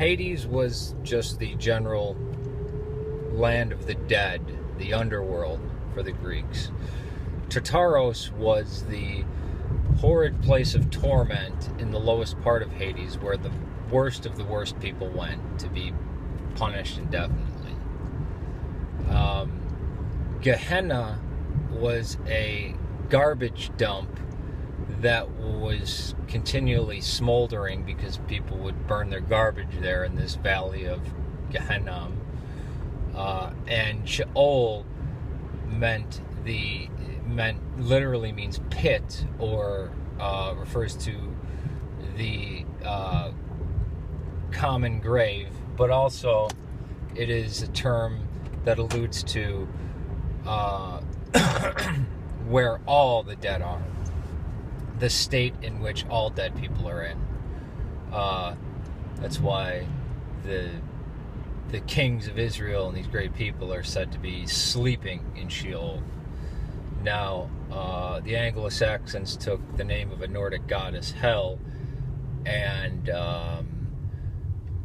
Hades was just the general land of the dead, the underworld for the Greeks. Tartaros was the horrid place of torment in the lowest part of Hades, where the worst of the worst people went to be punished indefinitely. Gehenna was a garbage dump that was continually smoldering because people would burn their garbage there in this valley of Gehenna. And Sheol literally means pit, or refers to the common grave, but also it is a term that alludes to where all the dead are, the state in which all dead people are in. That's why the kings of Israel and these great people are said to be sleeping in Sheol. Now, the Anglo-Saxons took the name of a Nordic goddess, Hel, and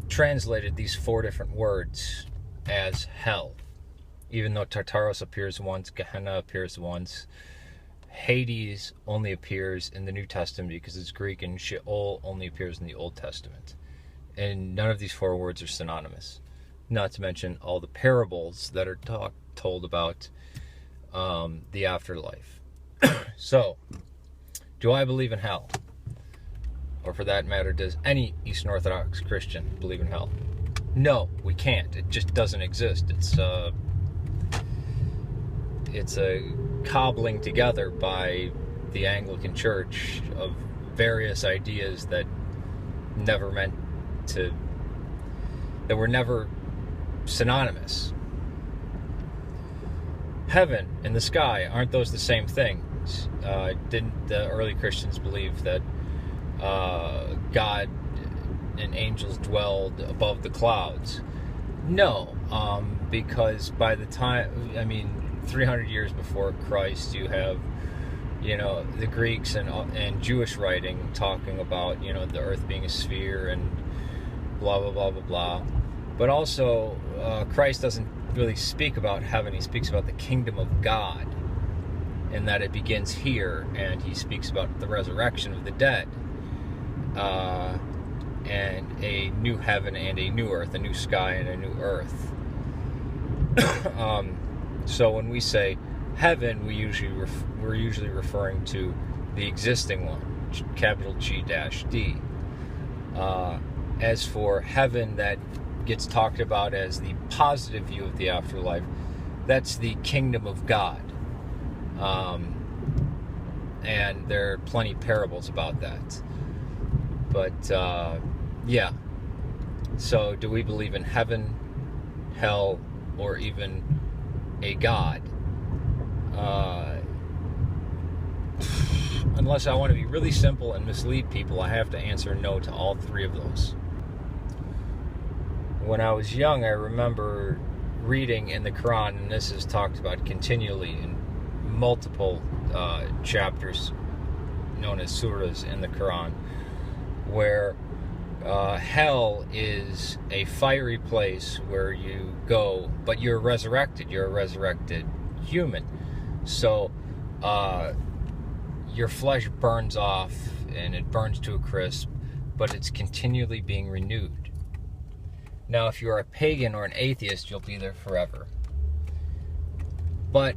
translated these 4 different words as hell. Even though Tartaros appears once, Gehenna appears once, Hades only appears in the New Testament because it's Greek, and Sheol only appears in the Old Testament. And none of these 4 words are synonymous. Not to mention all the parables that are told about the afterlife. So, do I believe in hell? Or for that matter, does any Eastern Orthodox Christian believe in hell? No, we can't. It just doesn't exist. It's a cobbling together by the Anglican Church of various ideas that were never synonymous. Heaven and the sky, aren't those the same things? Didn't the early Christians believe that God and angels dwelled above the clouds? No, because by the time, 300 years before Christ, you have, the Greeks and Jewish writing talking about, the earth being a sphere and blah, blah, blah, blah, blah. But also, Christ doesn't really speak about heaven. He speaks about the kingdom of God, and that it begins here, and he speaks about the resurrection of the dead, and a new heaven and a new earth, a new sky and a new earth. So when we say heaven, we're usually referring to the existing one, capital G-D. As for heaven that gets talked about as the positive view of the afterlife, that's the kingdom of God. And there are plenty of parables about that. But, yeah. So, do we believe in heaven, hell, or even a God? Unless I want to be really simple and mislead people, I have to answer no to all 3 of those. When I was young, I remember reading in the Quran, and this is talked about continually in multiple chapters known as surahs in the Quran, where hell is a fiery place where you go, but you're resurrected. You're a resurrected human. So your flesh burns off, and it burns to a crisp, but it's continually being renewed. Now, if you're a pagan or an atheist, you'll be there forever. But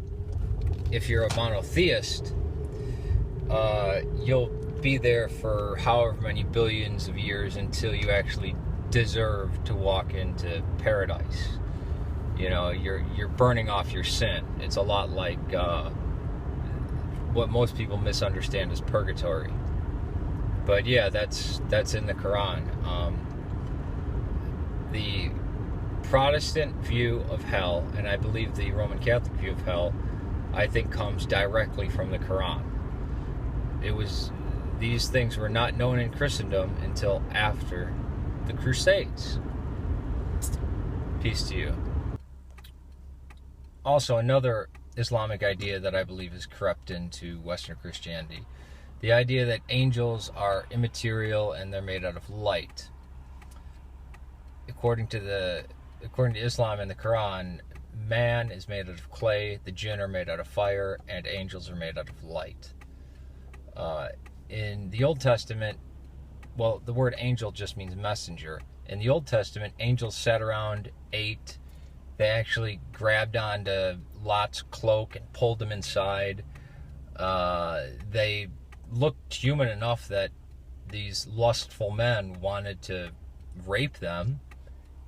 if you're a monotheist, you'll be there for however many billions of years until you actually deserve to walk into paradise. You're burning off your sin. It's a lot like what most people misunderstand as purgatory. But yeah, that's in the Quran. The Protestant view of hell, and I believe the Roman Catholic view of hell, I think comes directly from the Quran. These things were not known in Christendom until after the Crusades. Peace to you. Also, another Islamic idea that I believe has crept into Western Christianity, the idea that angels are immaterial and they're made out of light. according to Islam and the Quran, man is made out of clay, the jinn are made out of fire, and angels are made out of light. In the Old Testament, well, the word angel just means messenger. In the Old Testament, angels sat around, ate. They actually grabbed onto Lot's cloak and pulled him inside. They looked human enough that these lustful men wanted to rape them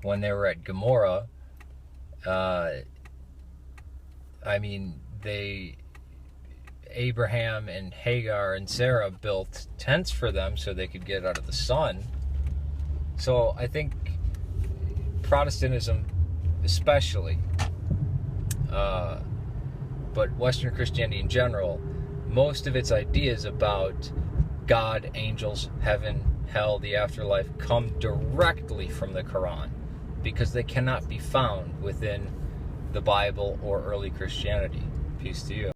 when they were at Gomorrah. Abraham and Hagar and Sarah built tents for them so they could get out of the sun. So I think Protestantism especially, but Western Christianity in general, most of its ideas about God, angels, heaven, hell, the afterlife come directly from the Quran, because they cannot be found within the Bible or early Christianity. Peace to you.